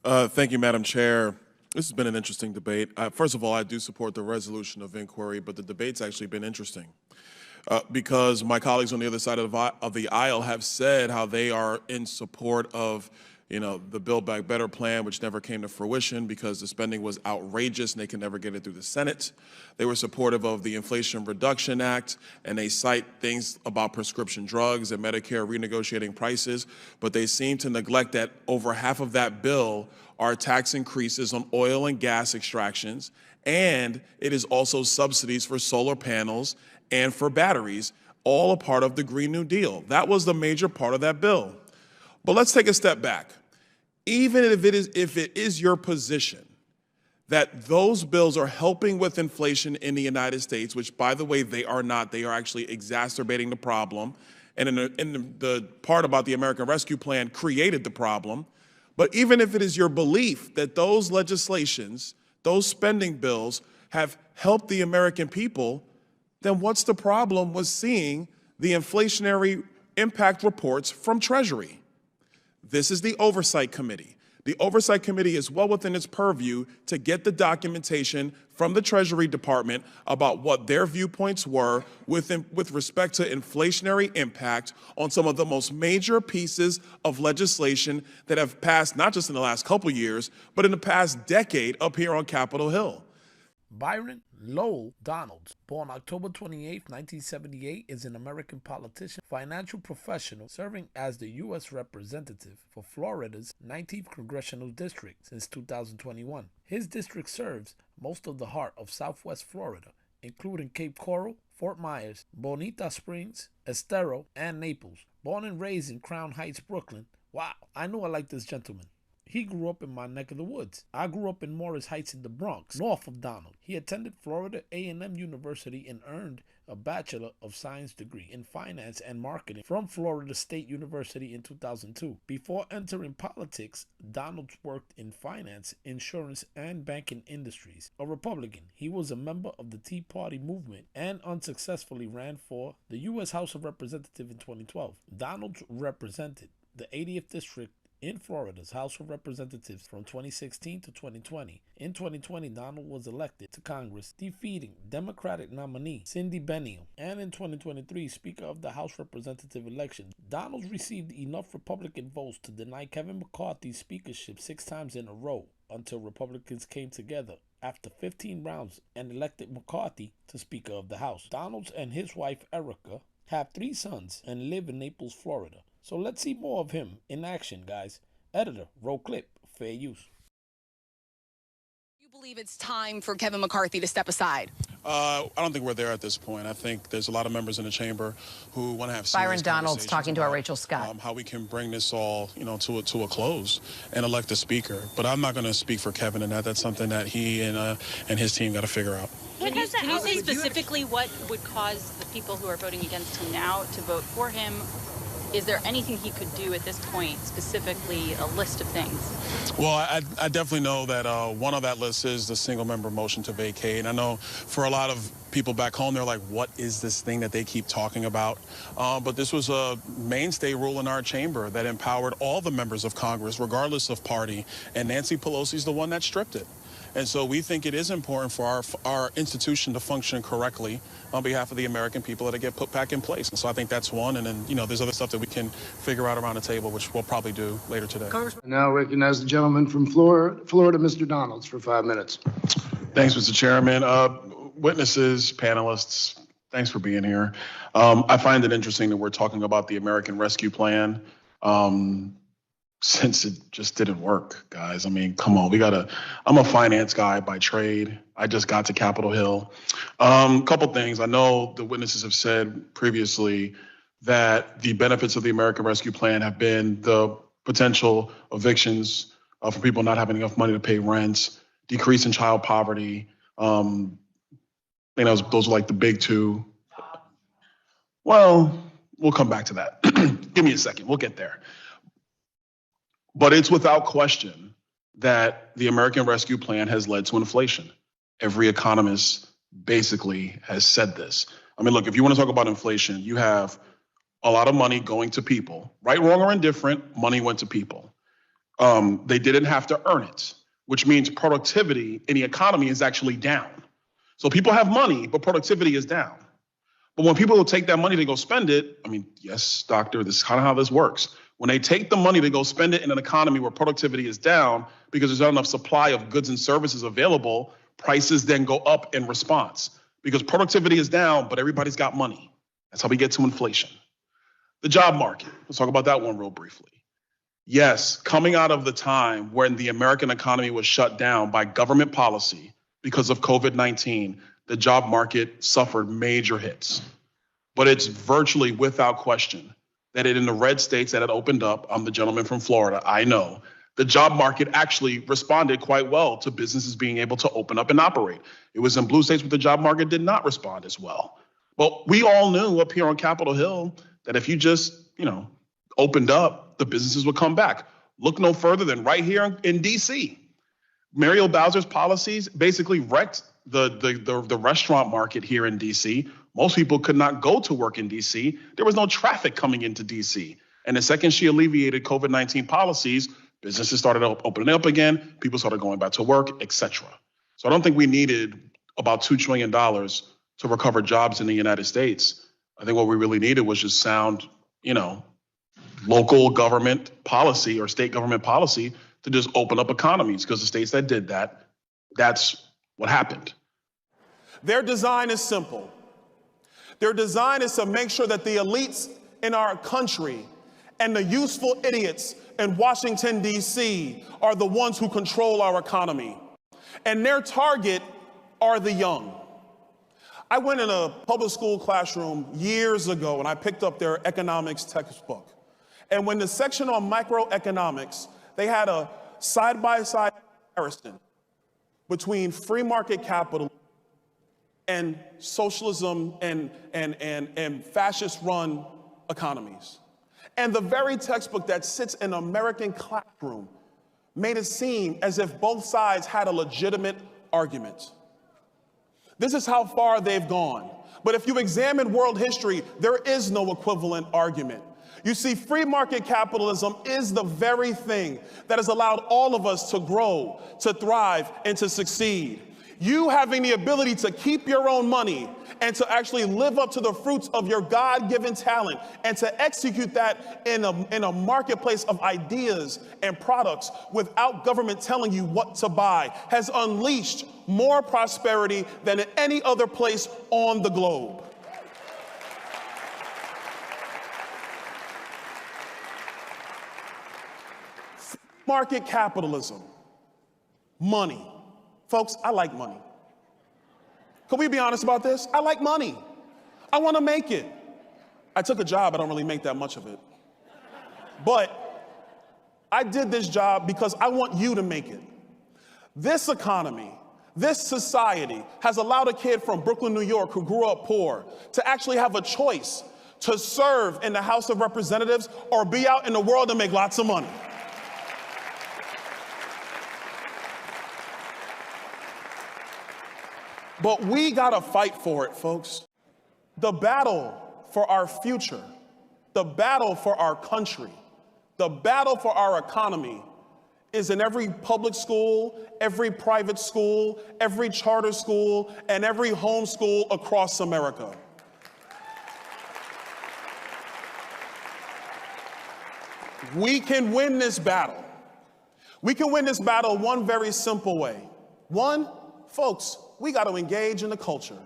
recognized. Thank you, Madam Chair. This has been an interesting debate. First of all, I do support the resolution of inquiry, but the debate's actually been interesting because my colleagues on the other side of the aisle have said how they are in support of, the Build Back Better plan, which never came to fruition because the spending was outrageous and they could never get it through the Senate. They were supportive of the Inflation Reduction Act, and they cite things about prescription drugs and Medicare renegotiating prices, but they seem to neglect that over half of that bill are tax increases on oil and gas extractions, and it is also subsidies for solar panels and for batteries, all a part of the Green New Deal. That was the major part of that bill. But let's take a step back. Even if it is your position that those bills are helping with inflation in the United States, which, by the way, they are not. They are actually exacerbating the problem. And in the part about the American Rescue Plan created the problem. But even if it is your belief that those legislations, those spending bills have helped the American people, then what's the problem with seeing the inflationary impact reports from Treasury? This is the Oversight Committee. The Oversight Committee is well within its purview to get the documentation from the Treasury Department about what their viewpoints were with respect to inflationary impact on some of the most major pieces of legislation that have passed not just in the last couple years, but in the past decade up here on Capitol Hill. Byron Donalds, born October 28, 1978, is an American politician, financial professional, serving as the U.S. representative for Florida's 19th Congressional District since 2021. His district serves most of the heart of Southwest Florida, including Cape Coral, Fort Myers, Bonita Springs, Estero, and Naples. Born and raised in Crown Heights, Brooklyn. Wow, I know I like this gentleman. He grew up in my neck of the woods. I grew up in Morris Heights in the Bronx, north of Donald. He attended Florida A&M University and earned a Bachelor of Science degree in Finance and Marketing from Florida State University in 2002. Before entering politics, Donalds worked in finance, insurance, and banking industries. A Republican, he was a member of the Tea Party movement and unsuccessfully ran for the U.S. House of Representatives in 2012. Donalds represented the 80th District in Florida's House of Representatives from 2016 to 2020. In 2020, Donald was elected to Congress, defeating Democratic nominee Cindy Benio. And in 2023, Speaker of the House Representative election, Donald received enough Republican votes to deny Kevin McCarthy's speakership 6 times in a row until Republicans came together after 15 rounds and elected McCarthy to Speaker of the House. Donalds and his wife Erica have 3 sons and live in Naples, Florida. So let's see more of him in action, guys. Editor, roll clip, fair use. You believe it's time for Kevin McCarthy to step aside? I don't think we're there at this point. I think there's a lot of members in the chamber who want to have serious Byron Donalds talking to our Rachel Scott. How we can bring this all, to a close and elect a speaker. But I'm not going to speak for Kevin in that. That's something that he and his team got to figure out. Can you say specifically what would cause the people who are voting against him now to vote for him? Is there anything he could do at this point, specifically a list of things? Well, I definitely know that one of that list is the single-member motion to vacate. And I know for a lot of people back home, they're like, what is this thing that they keep talking about? But this was a mainstay rule in our chamber that empowered all the members of Congress, regardless of party, and Nancy Pelosi's the one that stripped it. And so we think it is important for our institution to function correctly on behalf of the American people that it get put back in place. And so I think that's one. And then, there's other stuff that we can figure out around the table, which we'll probably do later today. I now recognize the gentleman from Florida, Mr. Donalds, for 5 minutes. Thanks, Mr. Chairman. Witnesses, panelists, thanks for being here. I find it interesting that we're talking about the American Rescue Plan. Since it just didn't work, guys. I mean, come on, I'm a finance guy by trade. I just got to Capitol Hill. Couple things. I know the witnesses have said previously that the benefits of the American Rescue Plan have been the potential evictions for people not having enough money to pay rents, decrease in child poverty. I think those are like the big 2. Well, we'll come back to that. Give me a second. We'll get there. But it's without question that the American Rescue Plan has led to inflation. Every economist basically has said this. I mean, look, if you want to talk about inflation, you have a lot of money going to people. Right, wrong, or indifferent, money went to people. They didn't have to earn it, which means productivity in the economy is actually down. So people have money, but productivity is down. But when people take that money to go spend it, I mean, yes, doctor, this is kind of how this works. When they take the money to go spend it in an economy where productivity is down because there's not enough supply of goods and services available, prices then go up in response because productivity is down, but everybody's got money. That's how we get to inflation. The job market, let's talk about that one real briefly. Yes, coming out of the time when the American economy was shut down by government policy because of COVID-19, the job market suffered major hits. But it's virtually without question that in the red states that had opened up, I'm the gentleman from Florida, I know, the job market actually responded quite well to businesses being able to open up and operate. It was in blue states where the job market did not respond as well. But we all knew up here on Capitol Hill that if you just, opened up, the businesses would come back. Look no further than right here in DC. Muriel Bowser's policies basically wrecked the restaurant market here in DC. Most people could not go to work in DC. There was no traffic coming into DC. And the second she alleviated COVID-19 policies, businesses started opening up again, people started going back to work, etc. So I don't think we needed about $2 trillion to recover jobs in the United States. I think what we really needed was just sound, local government policy or state government policy to just open up economies, because the states that did that, that's what happened. Their design is simple. Their design is to make sure that the elites in our country and the useful idiots in Washington, D.C. are the ones who control our economy. And their target are the young. I went in a public school classroom years ago and I picked up their economics textbook. And when the section on microeconomics, they had a side-by-side comparison between free market capital and socialism and fascist-run economies. And the very textbook that sits in an American classroom made it seem as if both sides had a legitimate argument. This is how far they've gone. But if you examine world history, there is no equivalent argument. You see, free market capitalism is the very thing that has allowed all of us to grow, to thrive, and to succeed. You having the ability to keep your own money and to actually live up to the fruits of your God-given talent and to execute that in a marketplace of ideas and products without government telling you what to buy has unleashed more prosperity than in any other place on the globe. Market capitalism, money. Folks, I like money. Can we be honest about this? I like money. I want to make it. I took a job, I don't really make that much of it. But I did this job because I want you to make it. This economy, this society has allowed a kid from Brooklyn, New York, who grew up poor, to actually have a choice to serve in the House of Representatives or be out in the world and make lots of money. But we gotta fight for it, folks. The battle for our future, the battle for our country, the battle for our economy is in every public school, every private school, every charter school, and every homeschool across America. We can win this battle. We can win this battle one very simple way. One, folks, we got to engage in the culture.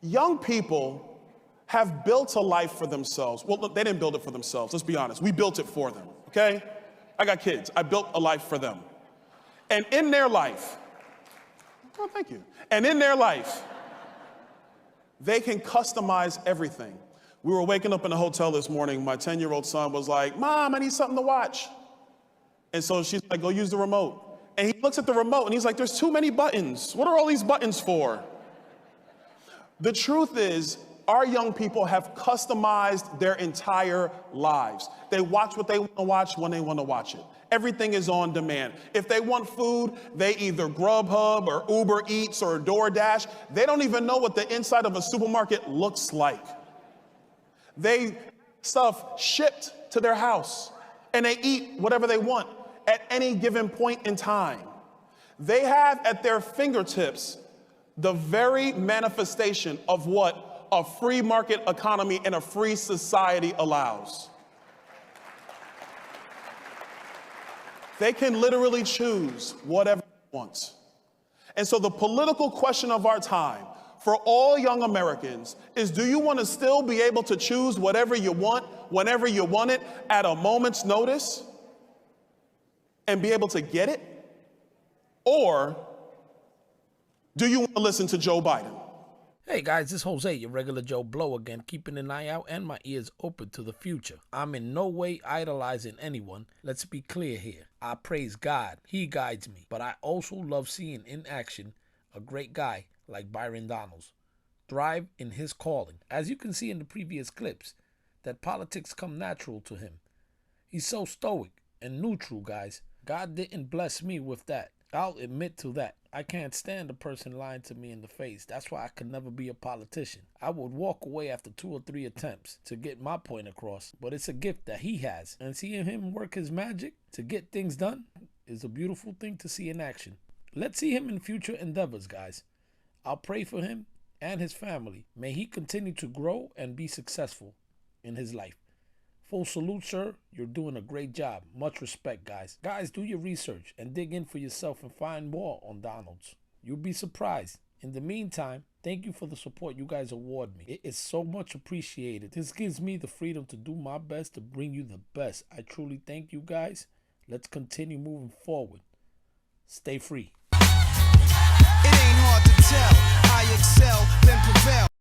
Young people have built a life for themselves. Well, look, they didn't build it for themselves. Let's be honest. We built it for them, okay? I got kids. I built a life for them. And in their life, oh, thank you. And in their life, they can customize everything. We were waking up in a hotel this morning. My 10-year-old son was like, Mom, I need something to watch. And so she's like, go use the remote. And he looks at the remote and he's like, there's too many buttons. What are all these buttons for? The truth is, our young people have customized their entire lives. They watch what they want to watch when they want to watch it. Everything is on demand. If they want food, they either Grubhub or Uber Eats or DoorDash. They don't even know what the inside of a supermarket looks like. They stuff shipped to their house and they eat whatever they want. at any given point in time. They have at their fingertips the very manifestation of what a free market economy and a free society allows. They can literally choose whatever they want. And so the political question of our time for all young Americans is, do you want to still be able to choose whatever you want, whenever you want it, at a moment's notice, and be able to get it? Or do you want to listen to Joe Biden? Hey guys, this is Jose, your regular Joe Blow again, keeping an eye out and my ears open to the future. I'm in no way idolizing anyone. Let's be clear here. I praise God. He guides me. But I also love seeing in action a great guy like Byron Donalds thrive in his calling. As you can see in the previous clips, that politics come natural to him. He's so stoic and neutral, guys. God didn't bless me with that. I'll admit to that. I can't stand a person lying to me in the face. That's why I could never be a politician. I would walk away after 2 or 3 attempts to get my point across. But it's a gift that he has. And seeing him work his magic to get things done is a beautiful thing to see in action. Let's see him in future endeavors, guys. I'll pray for him and his family. May he continue to grow and be successful in his life. Full salute, sir. You're doing a great job. Much respect, guys. Guys, do your research and dig in for yourself and find more on Donalds. You'll be surprised. In the meantime, thank you for the support you guys award me. It is so much appreciated. This gives me the freedom to do my best to bring you the best. I truly thank you guys. Let's continue moving forward. Stay free. It ain't hard to tell. I excel.